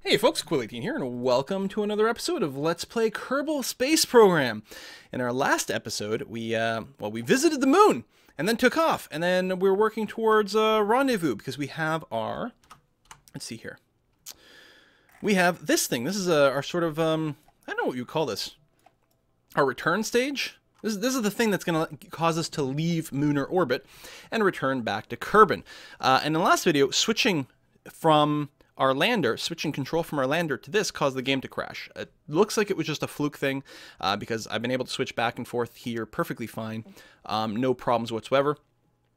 Hey folks, Quill18 here, and welcome to another episode of Let's Play Kerbal Space Program. In our last episode, we visited the moon, and then took off, and then we're working towards a rendezvous, because we have our, let's see here, we have this thing. This is our sort of, I don't know what you call this, our return stage? This is the thing that's going to cause us to leave lunar orbit and return back to Kerbin. And in the last video, switching control from our lander to this caused the game to crash. It looks like it was just a fluke thing because I've been able to switch back and forth here perfectly fine. No problems whatsoever.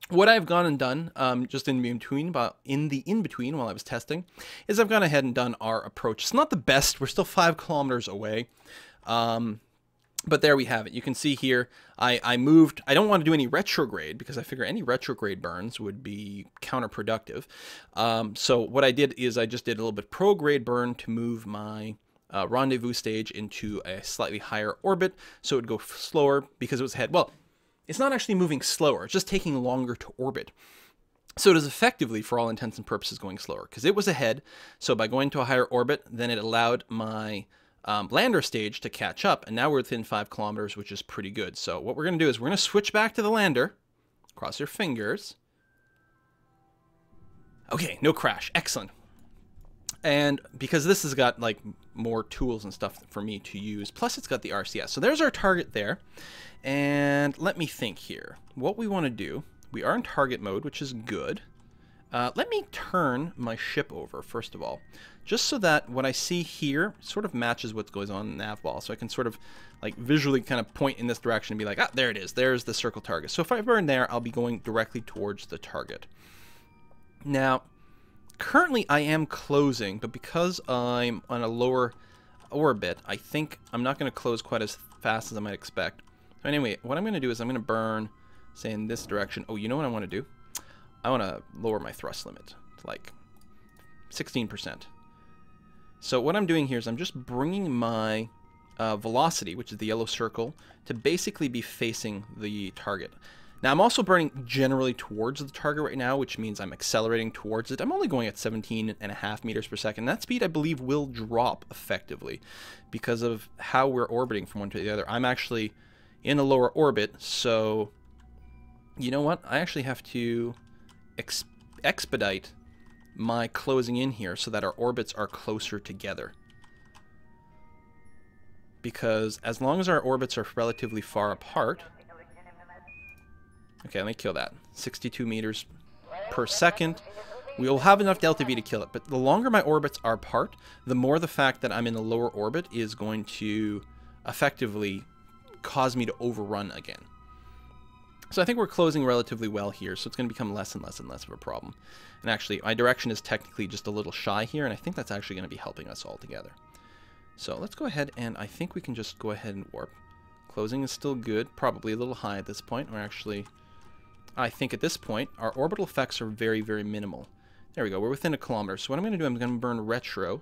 What I've gone and done, just in between while I was testing, is I've gone ahead and done our approach. It's not the best. We're still 5 kilometers away. But there we have it. You can see here, I moved. I don't want to do any retrograde because I figure any retrograde burns would be counterproductive. So what I did is I just did a little bit prograde burn to move my rendezvous stage into a slightly higher orbit, so it would go slower because it was ahead. Well, it's not actually moving slower. It's just taking longer to orbit. So it is effectively, for all intents and purposes, going slower because it was ahead. So by going to a higher orbit, then it allowed my lander stage to catch up, and now we're within 5 kilometers, which is pretty good. So what we're going to do is we're going to switch back to the lander. Cross your fingers. Okay, no crash. Excellent. And because this has got like more tools and stuff for me to use, plus it's got the RCS. So there's our target there. And let me think here. What we want to do, we are in target mode, which is good. Let me turn my ship over, first of all, just so that what I see here sort of matches what goes on in the nav ball. So I can sort of like visually kind of point in this direction and be like, ah, there it is. There's the circle target. So if I burn there, I'll be going directly towards the target. Now, currently I am closing, but because I'm on a lower orbit, I think I'm not going to close quite as fast as I might expect. So anyway, what I'm going to do is I'm going to burn, say, in this direction. Oh, you know what I want to do? I want to lower my thrust limit to like 16%. So what I'm doing here is I'm just bringing my velocity, which is the yellow circle, to basically be facing the target. Now I'm also burning generally towards the target right now, which means I'm accelerating towards it. I'm only going at 17.5 meters per second. That speed, I believe, will drop effectively because of how we're orbiting from one to the other. I'm actually in a lower orbit, so you know what? I actually have to expedite my closing in here so that our orbits are closer together. Because as long as our orbits are relatively far apart... Okay, let me kill that. 62 meters per second. We will have enough delta V to kill it, but the longer my orbits are apart, the more the fact that I'm in a lower orbit is going to effectively cause me to overrun again. So I think we're closing relatively well here, so it's going to become less and less and less of a problem. And actually, my direction is technically just a little shy here, and I think that's actually going to be helping us all together. So let's go ahead, and I think we can just go ahead and warp. Closing is still good, probably a little high at this point. We're actually, I think at this point, our orbital effects are very, very minimal. There we go, we're within a kilometer. So what I'm going to do, I'm going to burn retro,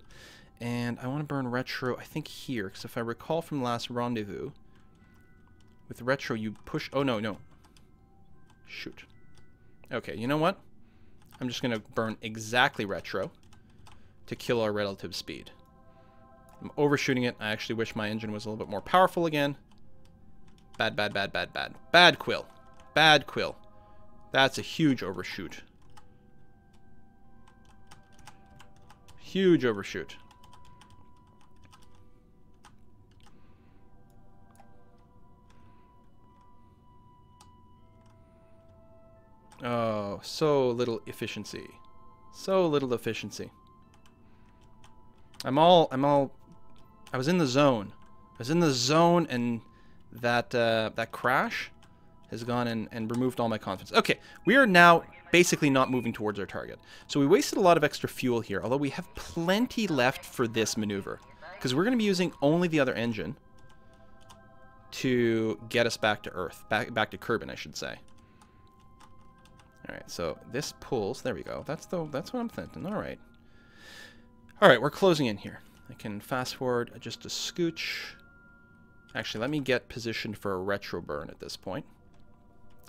and I want to burn retro, I think here, because if I recall from the last rendezvous, with retro you push, oh no. Shoot. Okay, you know what? I'm just going to burn exactly retro to kill our relative speed. I'm overshooting it. I actually wish my engine was a little bit more powerful again. Bad. Bad Quill. Bad Quill. That's a huge overshoot. Huge overshoot. Oh, so little efficiency. So little efficiency. I was in the zone. I was in the zone, and that crash has gone and removed all my confidence. Okay, we are now basically not moving towards our target. So we wasted a lot of extra fuel here, although we have plenty left for this maneuver. Because we're going to be using only the other engine to get us back to Earth. Back to Kerbin, I should say. Alright, so this pulls. There we go. That's what I'm thinking. Alright. Alright, we're closing in here. I can fast forward just a scooch. Actually, let me get positioned for a retro burn at this point.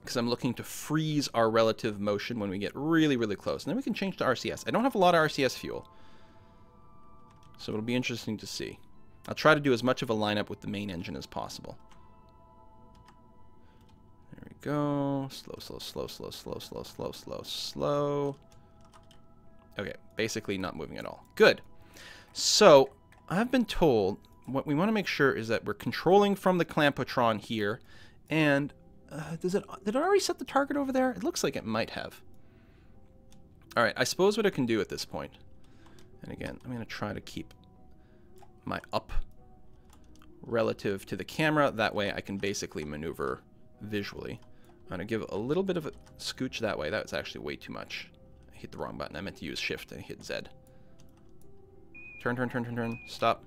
because I'm looking to freeze our relative motion when we get really, really close. And then we can change to RCS. I don't have a lot of RCS fuel So it'll be interesting to see. I'll try to do as much of a lineup with the main engine as possible. There we go. Slow, slow, slow, slow, slow, slow, slow, slow, slow. Okay, basically not moving at all. Good. So I've been told what we want to make sure is that we're controlling from the clampotron here. And did it already set the target over there? It looks like it might have. All right, I suppose what I can do at this point, and again, I'm going to try to keep my up relative to the camera. That way I can basically maneuver visually. I'm going to give a little bit of a scooch that way. That was actually way too much. I hit the wrong button. I meant to use shift and hit Z. Turn, turn, turn, turn, turn. Stop.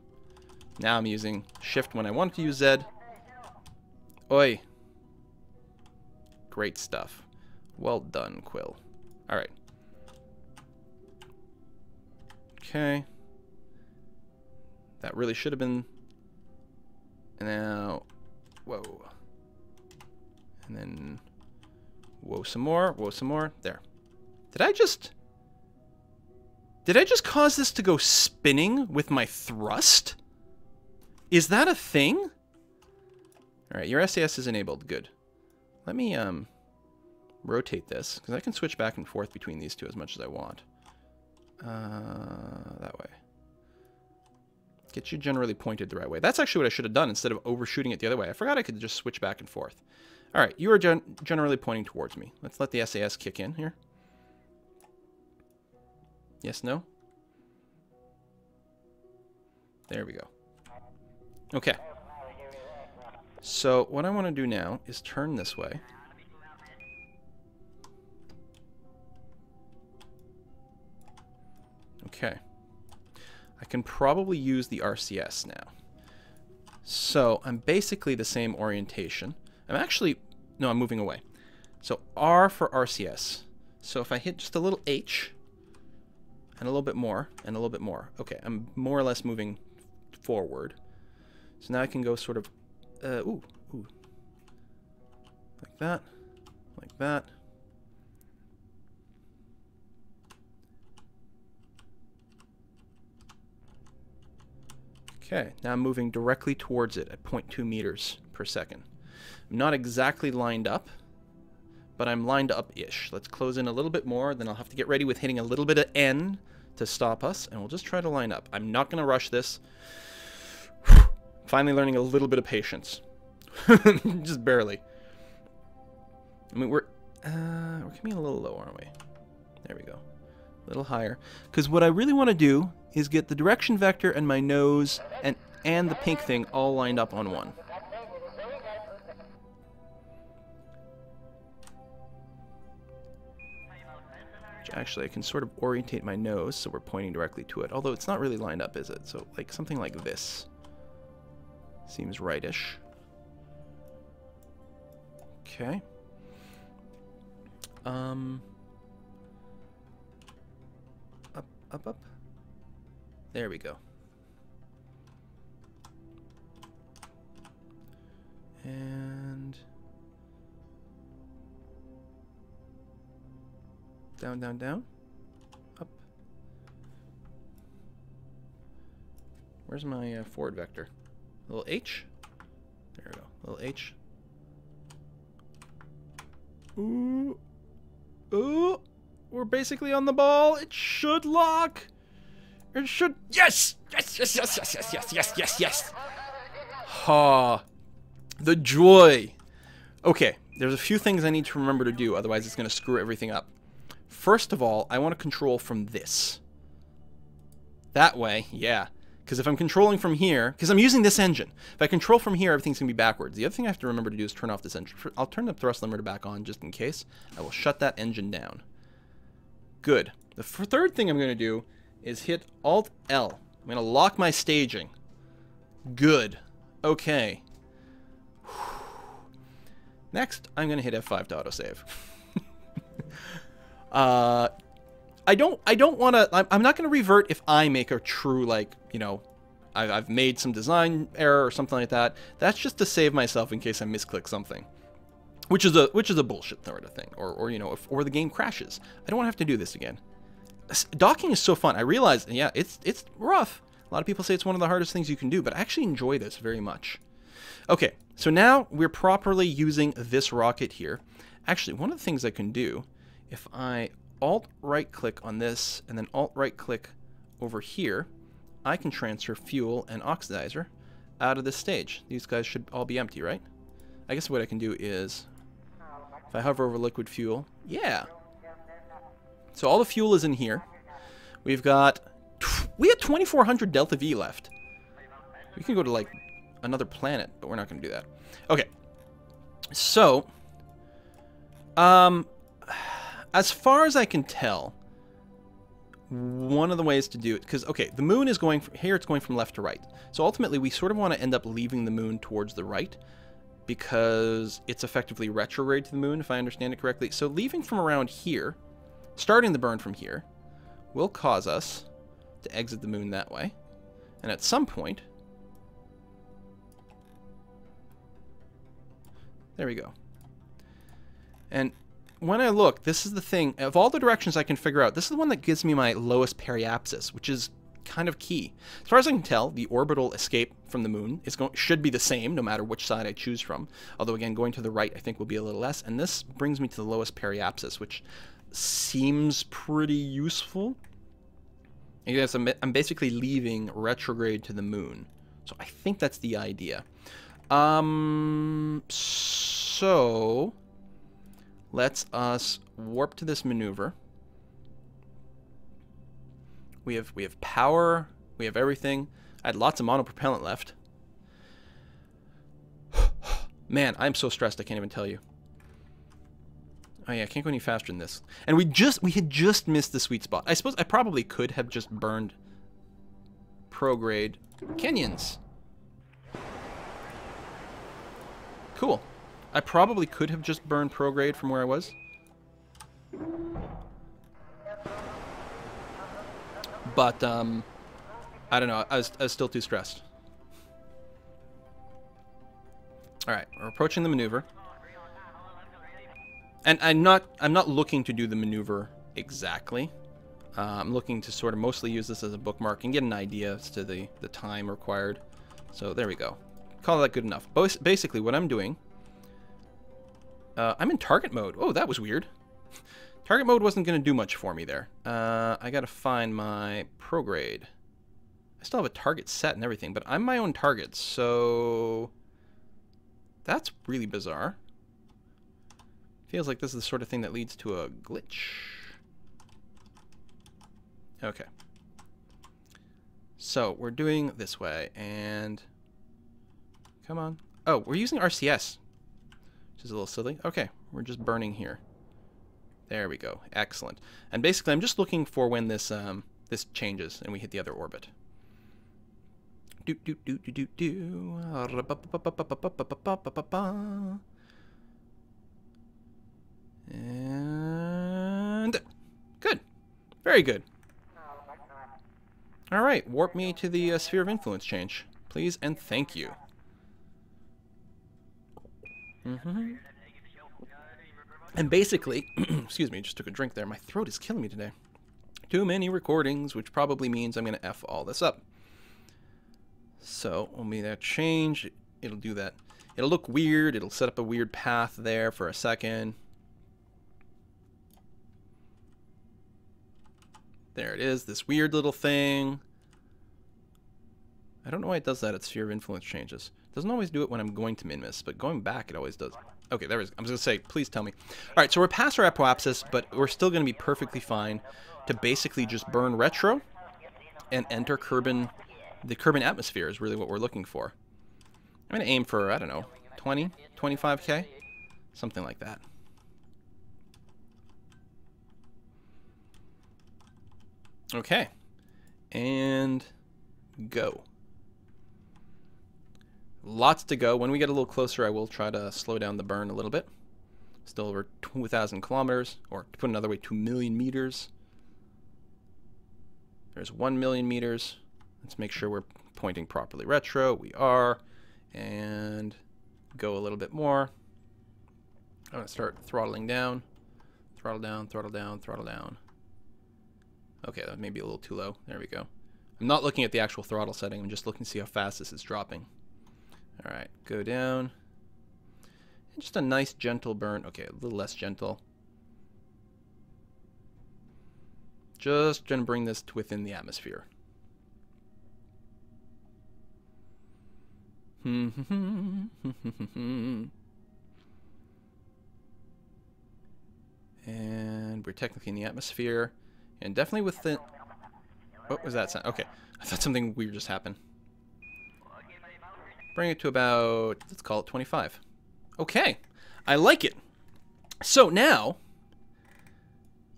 Now I'm using shift when I wanted to use Z. Oi. Great stuff. Well done, Quill. All right. Okay. That really should have been... Now... Whoa. And then... Whoa some more. Whoa some more. There. Did I just cause this to go spinning with my thrust? Is that a thing? Alright, your SAS is enabled. Good. Let me rotate this, because I can switch back and forth between these two as much as I want. That way. Get you generally pointed the right way. That's actually what I should have done instead of overshooting it the other way. I forgot I could just switch back and forth. All right, you are generally pointing towards me. Let's let the SAS kick in here. Yes, no? There we go. Okay. So what I want to do now is turn this way. Okay. I can probably use the RCS now. So I'm basically the same orientation. I'm actually... No, I'm moving away. So R for RCS. So if I hit just a little H, and a little bit more, and a little bit more. Okay, I'm more or less moving forward. So now I can go sort of... ooh. Like that. Like that. Okay, now I'm moving directly towards it at 0.2 meters per second. I'm not exactly lined up, but I'm lined up-ish. Let's close in a little bit more, then I'll have to get ready with hitting a little bit of N to stop us, and we'll just try to line up. I'm not going to rush this. Finally learning a little bit of patience. Just barely. I mean, we're coming a little low, aren't we? There we go. A little higher. Because what I really want to do is get the direction vector and my nose and the pink thing all lined up on one. Which actually, I can sort of orientate my nose so we're pointing directly to it. Although it's not really lined up, is it? So like something like this. Seems rightish. Okay. Up. There we go. And down, up. Where's my forward vector? A little H. There we go. A little H. Ooh. Ooh. We're basically on the ball. It should lock. It should. Yes! Yes. Ha. The joy. Okay. There's a few things I need to remember to do. Otherwise, it's going to screw everything up. First of all, I want to control from this. That way. Yeah. Because if I'm controlling from here, because I'm using this engine, if I control from here, everything's going to be backwards. The other thing I have to remember to do is turn off this engine. I'll turn the thrust limiter back on just in case. I will shut that engine down. Good. The third thing I'm going to do is hit Alt-L. I'm going to lock my staging. Good. Okay. Next, I'm going to hit F5 to autosave. I don't want to... I'm not going to revert if I make a true, like, you know, I've made some design error or something like that. That's just to save myself in case I misclick something. Which is a bullshit sort of thing. Or you know, or the game crashes. I don't want to have to do this again. Docking is so fun. I realize, yeah, it's rough. A lot of people say it's one of the hardest things you can do, but I actually enjoy this very much. Okay, so now we're properly using this rocket here. Actually, one of the things I can do, if I Alt-right-click on this and then Alt-right-click over here, I can transfer fuel and oxidizer out of this stage. These guys should all be empty, right? I guess what I can do is, if I hover over liquid fuel, yeah. So all the fuel is in here. We had 2,400 delta V left. We can go to like another planet, but we're not going to do that. Okay. So, as far as I can tell, one of the ways to do it, because, okay, the moon is going, here it's going from left to right. So ultimately, we sort of want to end up leaving the moon towards the right, because it's effectively retrograde to the moon, if I understand it correctly. So leaving from around here, starting the burn from here, will cause us to exit the moon that way. And at some point, there we go. And when I look, this is the thing, of all the directions I can figure out, this is the one that gives me my lowest periapsis, which is kind of key. As far as I can tell, the orbital escape from the moon should be the same no matter which side I choose from. Although again, going to the right I think will be a little less. And this brings me to the lowest periapsis, which seems pretty useful. I guess I'm basically leaving retrograde to the moon. So I think that's the idea. So let's us warp to this maneuver. We have power, we have everything. I had lots of monopropellant left. Man, I'm so stressed I can't even tell you. Oh yeah, I can't go any faster than this. And we had just missed the sweet spot. I suppose I probably could have just burned prograde Kenyans. Cool. I probably could have just burned prograde from where I was. But, I don't know. I was still too stressed. Alright, we're approaching the maneuver. And I'm not looking to do the maneuver exactly. I'm looking to sort of mostly use this as a bookmark and get an idea as to the time required. So there we go. Call that good enough. Basically, what I'm doing... I'm in target mode. Oh, that was weird. Target mode wasn't going to do much for me there. I got to find my prograde. I still have a target set and everything, but I'm my own target, so... That's really bizarre. Feels like this is the sort of thing that leads to a glitch. Okay. So, we're doing this way, and... Come on. Oh, we're using RCS. Which is a little silly. Okay, we're just burning here. There we go. Excellent. And basically, I'm just looking for when this this changes and we hit the other orbit. Do do do do do do. And good. Very good. All right, warp me to the sphere of influence change, please, and thank you. And basically, excuse me, just took a drink there. My throat is killing me today. Too many recordings, which probably means I'm going to F all this up. So, when we that change, it'll do that. It'll look weird. It'll set up a weird path there for a second. There it is, this weird little thing. I don't know why it does that at sphere of influence changes. It doesn't always do it when I'm going to min-miss, but going back it always does. Okay, there it is. I was going to say, please tell me. Alright, so we're past our apoapsis, but we're still going to be perfectly fine to basically just burn retro and enter Kerbal. The Kerbal atmosphere is really what we're looking for. I'm going to aim for, I don't know, 20, 25k? Something like that. Okay. And go. Lots to go. When we get a little closer, I will try to slow down the burn a little bit. Still over 2,000 kilometers, or to put another way, 2 million meters. There's 1 million meters. Let's make sure we're pointing properly retro. We are. And go a little bit more. I'm going to start throttling down. Throttle down, throttle down, throttle down. Okay, that may be a little too low. There we go. I'm not looking at the actual throttle setting. I'm just looking to see how fast this is dropping. All right, go down. And just a nice gentle burn. Okay, a little less gentle. Just going to bring this to within the atmosphere. And we're technically in the atmosphere. And definitely within... What was that sound? Okay. I thought something weird just happened. Bring it to about, let's call it 25. Okay. I like it. So now,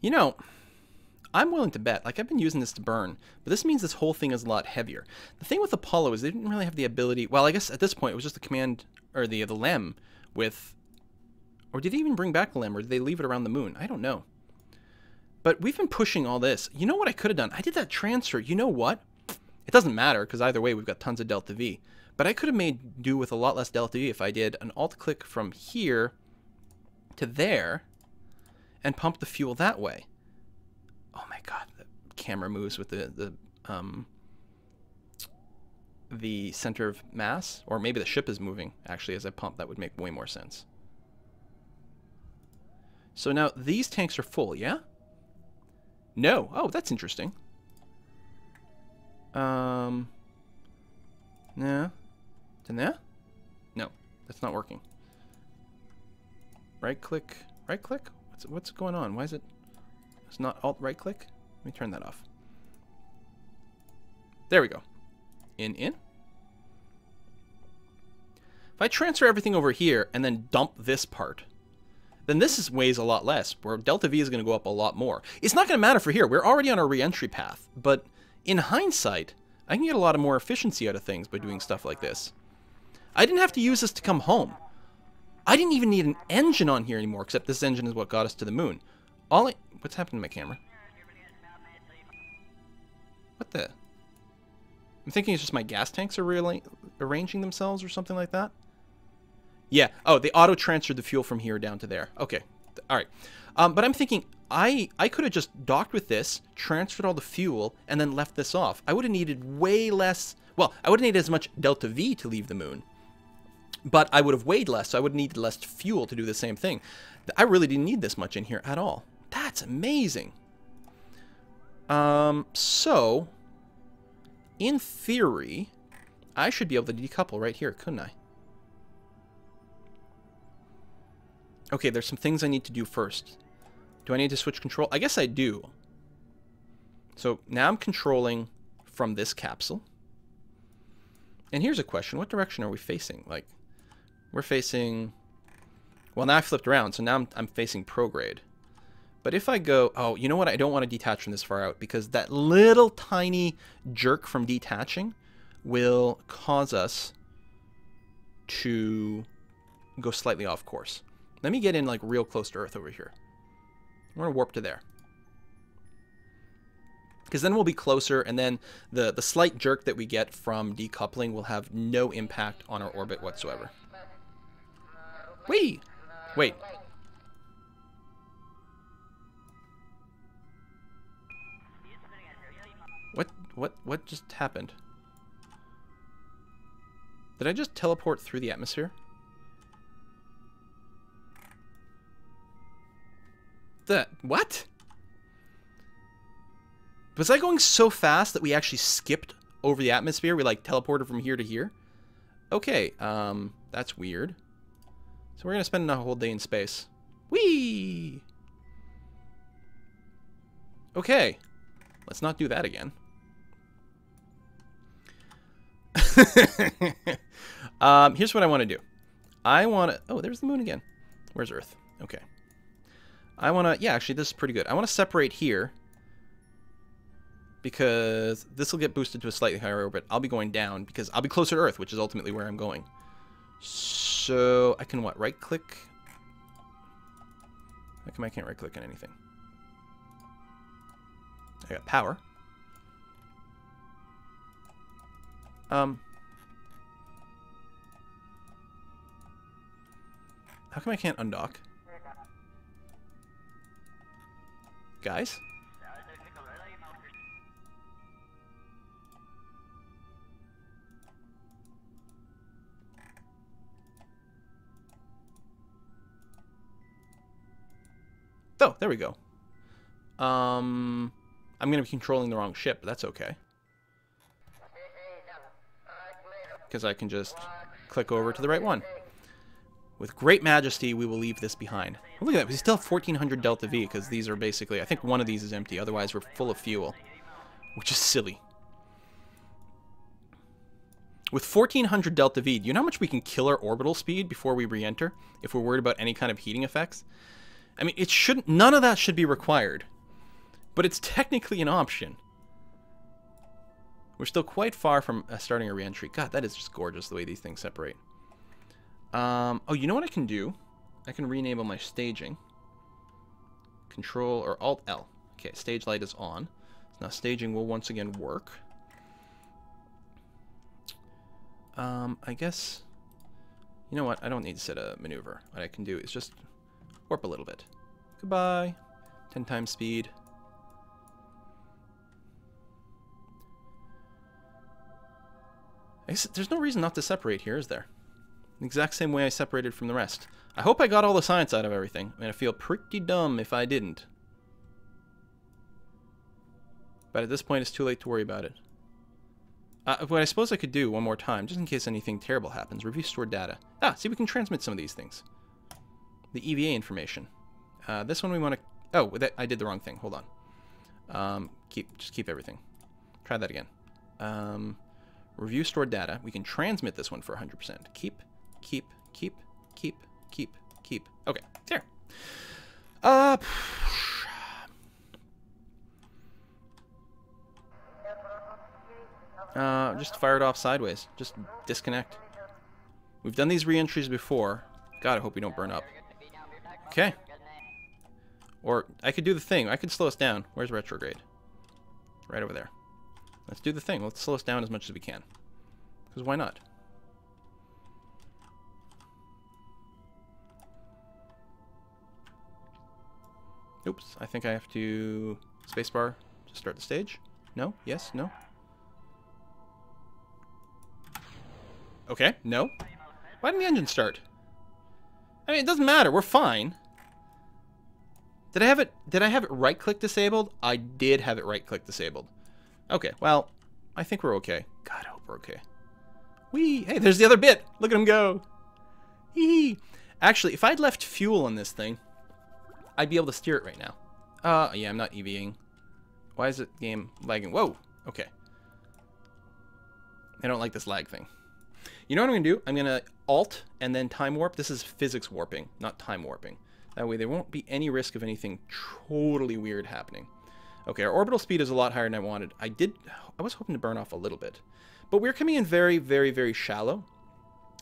you know, I'm willing to bet, like I've been using this to burn, but this means this whole thing is a lot heavier. The thing with Apollo is they didn't really have the ability, well, I guess at this point it was just the command, or the LEM with, or did they even bring back the LEM, or did they leave it around the moon? I don't know. But we've been pushing all this. You know what I could have done? I did that transfer. You know what? It doesn't matter, because either way we've got tons of delta V. But I could have made do with a lot less delta V if I did an alt-click from here to there and pump the fuel that way. Oh my god, the camera moves with the center of mass. Or maybe the ship is moving, actually, as I pump. That would make way more sense. So now these tanks are full, yeah? No. Oh, that's interesting. No. No? No, that's not working. Right click. Right click? What's going on? Why is it... It's not alt right click? Let me turn that off. There we go. In. If I transfer everything over here and then dump this part, then this weighs a lot less, where delta V is going to go up a lot more. It's not going to matter for here. We're already on a re-entry path, but in hindsight, I can get a lot of more efficiency out of things by doing stuff like this. I didn't have to use this to come home. I didn't even need an engine on here anymore, except this engine is what got us to the moon. What's happening to my camera? What the? I'm thinking it's just my gas tanks are arranging themselves or something like that. Yeah. Oh, they auto-transferred the fuel from here down to there. Okay. All right. But I'm thinking I could have just docked with this, transferred all the fuel, and then left this off. I would have needed way less... Well, I would have needed as much delta V to leave the moon. But I would have weighed less, so I would have needed less fuel to do the same thing. I really didn't need this much in here at all. That's amazing. So, in theory, I should be able to decouple right here, couldn't I? Okay, there's some things I need to do first. Do I need to switch control? I guess I do. So now I'm controlling from this capsule. And here's a question. What direction are we facing? Like, we're facing... Well, now I flipped around, so now I'm facing prograde. But if I go... Oh, you know what? I don't want to detach from this far out, because that little tiny jerk from detaching will cause us to go slightly off course. Let me get in, like, real close to Earth over here. I'm going to warp to there. Because then we'll be closer, and then the slight jerk that we get from decoupling will have no impact on our orbit whatsoever. Whee! Wait. What just happened? Did I just teleport through the atmosphere? What? Was I going so fast that we actually skipped over the atmosphere? We like teleported from here to here? Okay, that's weird. So we're gonna spend a whole day in space. Whee! Okay, let's not do that again. Here's what I want to do. I want to... Oh, there's the moon again. Where's Earth? Okay. I want to... Yeah, actually, this is pretty good. I want to separate here, because this will get boosted to a slightly higher orbit. I'll be going down, because I'll be closer to Earth, which is ultimately where I'm going. So, I can what? Right-click? How come I can't right-click on anything? I got power. How come I can't undock? Guys? Oh, there we go. I'm going to be controlling the wrong ship, but that's okay. Because I can just click over to the right one. With great majesty, we will leave this behind. Oh, look at that. We still have 1400 Delta V, because these are basically... I think one of these is empty, otherwise we're full of fuel. Which is silly. With 1400 Delta V, do you know how much we can kill our orbital speed before we re-enter? If we're worried about any kind of heating effects? I mean, it shouldn't... None of that should be required. But it's technically an option. We're still quite far from starting a re-entry. God, that is just gorgeous, the way these things separate. Oh, you know what I can do? I can re-enable my staging. Control or Alt-L. Okay, stage light is on. So now staging will once again work. I guess... You know what? I don't need to set a maneuver. What I can do is just warp a little bit. Goodbye. 10 times speed. I guess there's no reason not to separate here, is there? The exact same way I separated from the rest. I hope I got all the science out of everything. I mean, I feel pretty dumb if I didn't. But at this point, it's too late to worry about it. What I suppose I could do one more time, just in case anything terrible happens, review stored data. Ah, see, we can transmit some of these things. The EVA information. This one we want to... Oh, I did the wrong thing. Hold on. Just keep everything. Try that again. Review stored data. We can transmit this one for 100%. Keep. Okay, there. Just fire it off sideways. Just disconnect. We've done these re-entries before. God, I hope we don't burn up. Okay. Or I could do the thing. I could slow us down. Where's retrograde? Right over there. Let's do the thing. Let's slow us down as much as we can. Because why not? Oops. I think I have to... Spacebar to start the stage? No? Yes? No? Okay. No? Why didn't the engine start? I mean, it doesn't matter. We're fine. Did I have it right-click disabled? I did have it right-click disabled. Okay, well, I think we're okay. God, I hope we're okay. Whee! Hey, there's the other bit! Look at him go! Hee! Actually, if I'd left fuel on this thing, I'd be able to steer it right now. Yeah, I'm not EVing. Why is it game lagging? Whoa! Okay. I don't like this lag thing. You know what I'm going to do? I'm going to Alt and then time warp. This is physics warping, not time warping. That way there won't be any risk of anything totally weird happening. Okay, our orbital speed is a lot higher than I wanted. I was hoping to burn off a little bit. But we're coming in very, very, very shallow.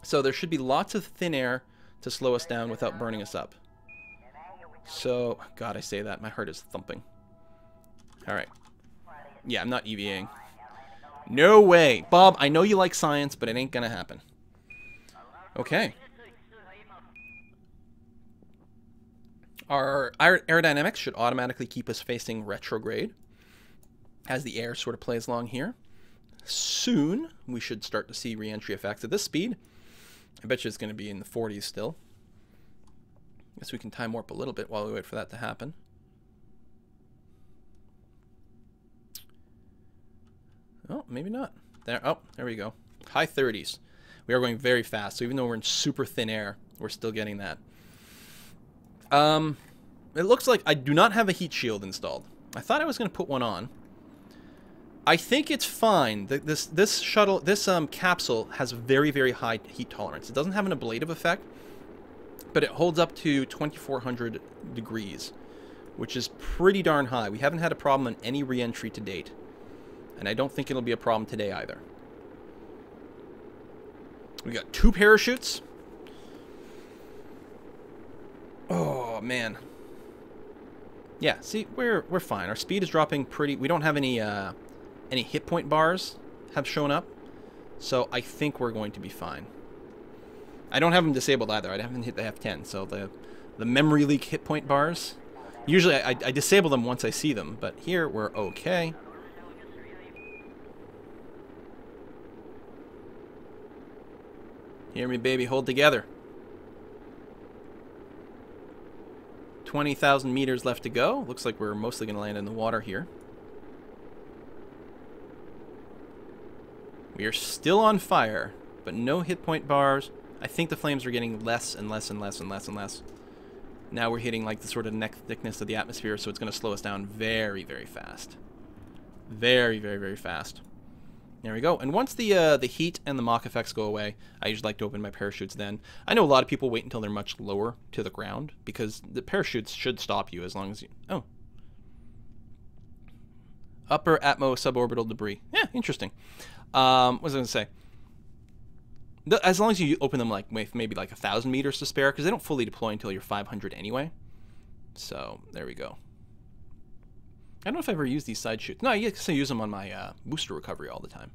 So there should be lots of thin air to slow us down without burning us up. So, God, I say that. My heart is thumping. Alright. Yeah, I'm not EVAing. No way. Bob, I know you like science, but it ain't gonna happen. Okay. Our aerodynamics should automatically keep us facing retrograde as the air sort of plays along here. Soon, we should start to see re-entry effects at this speed. I bet you it's going to be in the 40s still. Guess we can time warp a little bit while we wait for that to happen. Oh, maybe not. There. Oh, there we go. High 30s. We are going very fast, so even though we're in super thin air, we're still getting that. It looks like I do not have a heat shield installed. I thought I was going to put one on. I think it's fine. This capsule has very, very high heat tolerance. It doesn't have an ablative effect, but it holds up to 2400 degrees, which is pretty darn high. We haven't had a problem on any re-entry to date, and I don't think it'll be a problem today either. We got 2 parachutes. Oh man. Yeah, see, we're fine. Our speed is dropping pretty. We don't have any hit point bars have shown up, so I think we're going to be fine. I don't have them disabled either. I haven't hit the F10, so the memory leak hit point bars. Usually I disable them once I see them, but here we're okay. Hear me, baby. Hold together. 20,000 meters left to go. Looks like we're mostly going to land in the water here. We are still on fire, but no hit point bars. I think the flames are getting less and less and less and less and less. Now we're hitting like the sort of neck thickness of the atmosphere, so it's going to slow us down very, very fast. Very, very, very fast. There we go. And once the heat and the Mach effects go away, I usually like to open my parachutes then. I know a lot of people wait until they're much lower to the ground, because the parachutes should stop you as long as you... Oh. Upper atmo suborbital debris. Yeah, interesting. What was I going to say? As long as you open them like with maybe like 1,000 meters to spare, because they don't fully deploy until you're 500 anyway. So, there we go. I don't know if I ever use these side chutes. No, I guess I use them on my booster recovery all the time.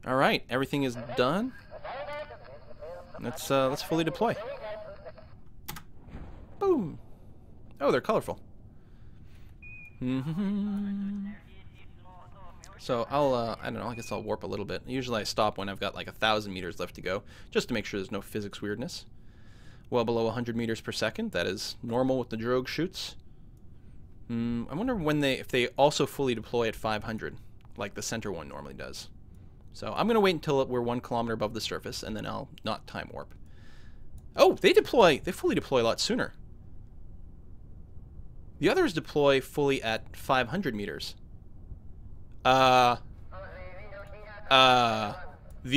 Alright, everything is done. Let's fully deploy. Boom! Oh, they're colorful. So I don't know, I guess I'll warp a little bit. Usually I stop when I've got like 1,000 meters left to go, just to make sure there's no physics weirdness. Well below 100 meters per second, that is normal with the drogue chutes. I wonder when if they also fully deploy at 500, like the center one normally does. So I'm going to wait until we're 1 kilometer above the surface, and then I'll not time warp. Oh, they fully deploy a lot sooner. The others deploy fully at 500 meters. The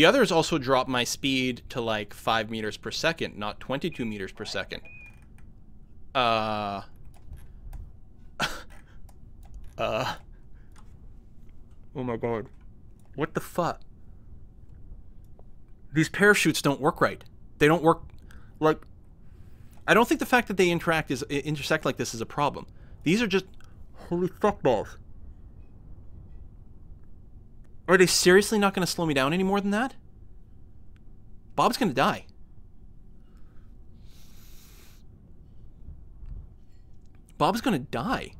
others also drop my speed to like 5 meters per second, not 22 meters per second. Oh my god. What the fuck? These parachutes don't work right. They don't work, like... I don't think the fact that they intersect like this is a problem. These are just... Holy fuck balls. Are they seriously not going to slow me down any more than that? Bob's going to die. Bob's going to die.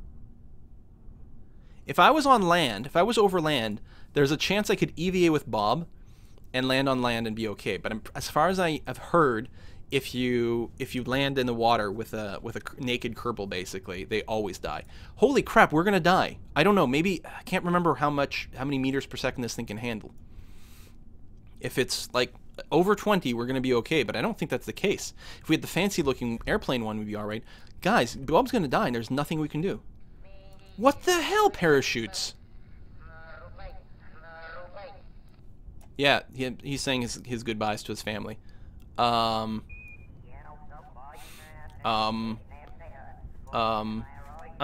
If I was on land, if I was over land, there's a chance I could EVA with Bob and land on land and be okay. But as far as I have heard, if you land in the water with a naked Kerbal, basically, they always die. Holy crap, we're gonna die. I don't know, maybe I can't remember how many meters per second this thing can handle. If it's like over 20, we're gonna be okay, but I don't think that's the case. If we had the fancy looking airplane one, we'd be alright. Guys, Bob's gonna die and there's nothing we can do. What the hell, parachutes? Yeah, he's saying his goodbyes to his family. I'm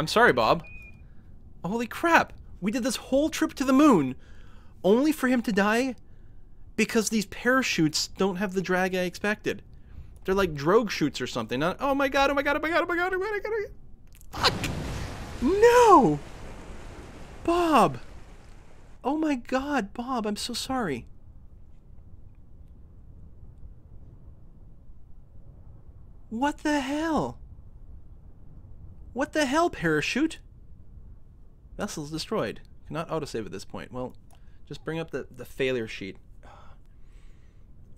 sorry, Bob. Holy crap. We did this whole trip to the moon only for him to die because these parachutes don't have the drag I expected. They're like drogue chutes or something. Oh my god, oh my god, oh my god, oh my god, oh my god, oh my god. Fuck! No! Bob! Oh my god, Bob, I'm so sorry. What the hell? What the hell, parachute? Vessel's destroyed. Cannot autosave at this point. Well, just bring up the failure sheet.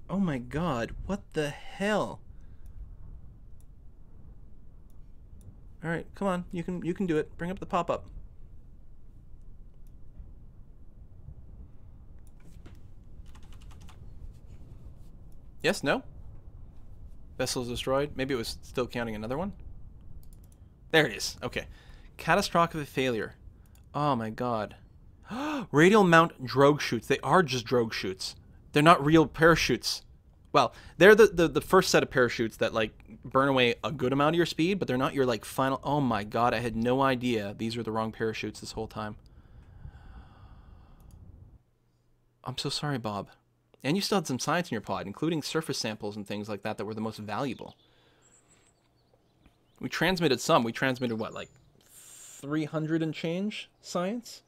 Oh my god, what the hell? Alright, come on, you can do it. Bring up the pop-up. Yes, no? Vessel's destroyed. Maybe it was still counting another one? There it is. Okay. Catastrophic failure. Oh my god. Radial mount drogue chutes. They are just drogue chutes. They're not real parachutes. Well, they're the first set of parachutes that like burn away a good amount of your speed, but they're not your like final... Oh my god, I had no idea these were the wrong parachutes this whole time. I'm so sorry, Bob. And you still had some science in your pod, including surface samples and things like that that were the most valuable. We transmitted some. We transmitted, what, like 300 and change science?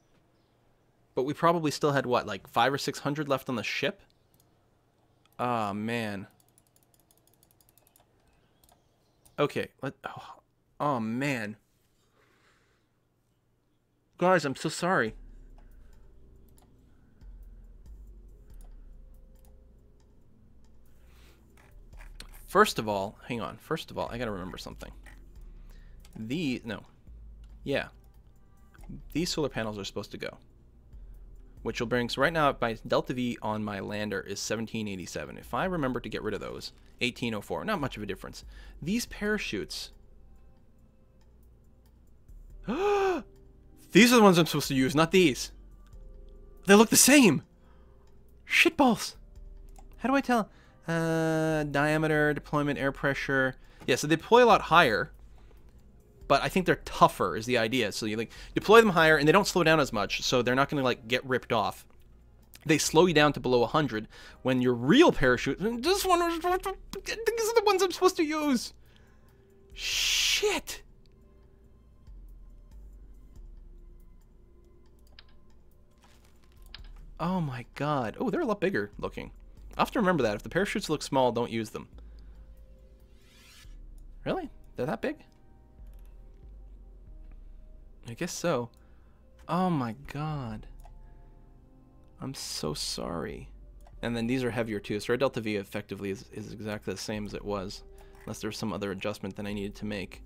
But we probably still had, what, like 500 or 600 left on the ship? Ah, man. Okay. Oh, man. Guys, I'm so sorry. First of all, hang on. First of all, I gotta remember something. No. Yeah. These solar panels are supposed to go. Which will bring, so right now my delta V on my lander is 1787. If I remember to get rid of those, 1804, not much of a difference. These parachutes. These are the ones I'm supposed to use, not these. They look the same. Shitballs. How do I tell? Diameter, deployment, air pressure. Yeah, so they deploy a lot higher. But I think they're tougher is the idea. So you like deploy them higher and they don't slow down as much. So they're not going to like get ripped off. They slow you down to below 100 when your real parachute. This one, these are the ones I'm supposed to use. Shit. Oh my god. Oh, they're a lot bigger looking. I have to remember that. If the parachutes look small, don't use them. Really? They're that big? I guess so. Oh my god. I'm so sorry. And then these are heavier too. So our delta V effectively is exactly the same as it was. Unless there's some other adjustment that I needed to make.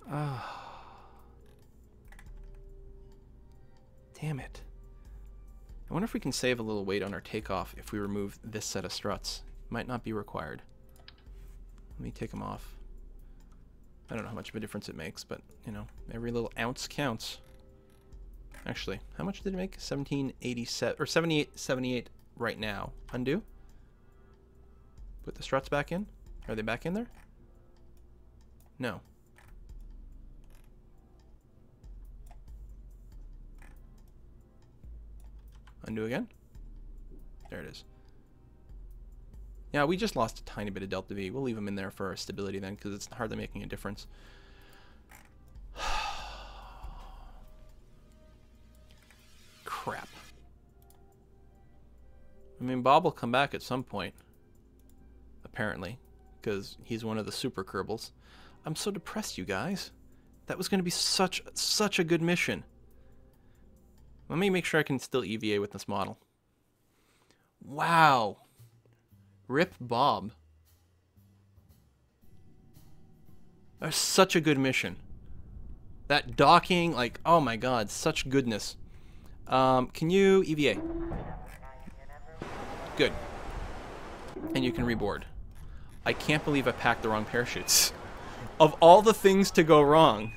Ah. Damn it. I wonder if we can save a little weight on our takeoff if we remove this set of struts. Might not be required. Let me take them off. I don't know how much of a difference it makes, but, you know, every little ounce counts. Actually, how much did it make? 1787, or 78 right now. Undo. Put the struts back in. Are they back in there? No. Undo again. There it is. Yeah, we just lost a tiny bit of delta V. We'll leave them in there for our stability then, because it's hardly making a difference. Crap. I mean, Bob will come back at some point. Apparently. Because he's one of the super Kerbals. I'm so depressed, you guys. That was going to be such a good mission. Let me make sure I can still EVA with this model. Wow. Rip Bob. That's such a good mission. That docking, like, oh my god, such goodness. Can you EVA? Good. And you can reboard. I can't believe I packed the wrong parachutes. Of all the things to go wrong.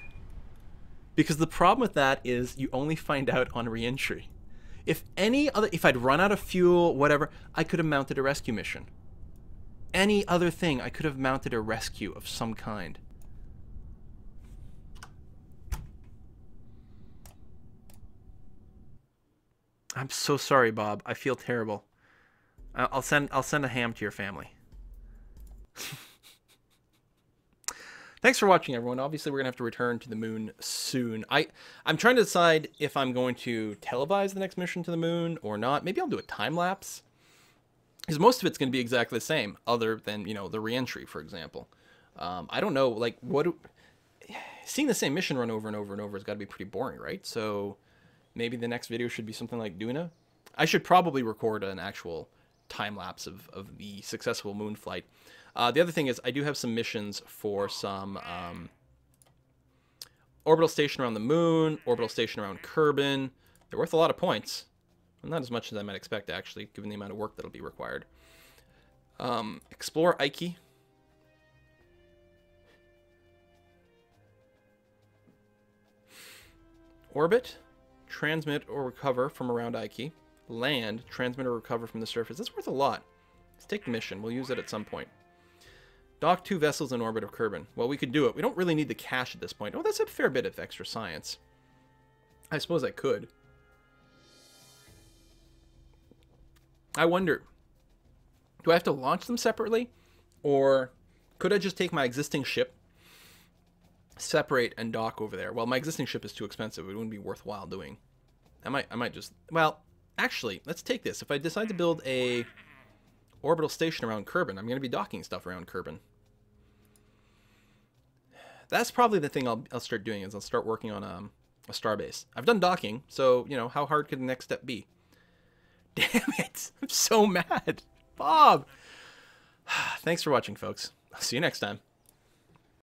Because the problem with that is you only find out on re-entry. If I'd run out of fuel, whatever, I could have mounted a rescue mission. Any other thing, I could have mounted a rescue of some kind. I'm so sorry, Bob. I feel terrible. I'll send a ham to your family. Thanks for watching, everyone. Obviously, we're gonna have to return to the moon soon. I'm trying to decide if I'm going to televise the next mission to the moon or not. Maybe I'll do a time lapse. Because most of it's going to be exactly the same, other than, you know, the re-entry, for example. I don't know, like, seeing the same mission run over and over and over has got to be pretty boring, right? So maybe the next video should be something like Duna. I should probably record an actual time-lapse of the successful moon flight. The other thing is I do have some missions for some orbital station around the moon, orbital station around Kerbal. They're worth a lot of points. Well, not as much as I might expect, actually, given the amount of work that'll be required. Explore Ike. Orbit. Transmit or recover from around Ike. Land. Transmit or recover from the surface. That's worth a lot. Let's take the mission. We'll use it at some point. Dock 2 vessels in orbit of Kerbal. Well, we could do it. We don't really need the cash at this point. Oh, that's a fair bit of extra science. I suppose I could. I wonder, do I have to launch them separately? Or could I just take my existing ship, separate, and dock over there? Well, my existing ship is too expensive. It wouldn't be worthwhile doing. I might just... Well, actually, let's take this. If I decide to build a orbital station around Kerbal, I'm going to be docking stuff around Kerbal. That's probably the thing I'll start doing, is I'll start working on a starbase. I've done docking, so, you know, how hard could the next step be? Damn it! I'm so mad. Bob! Thanks for watching, folks. I'll see you next time.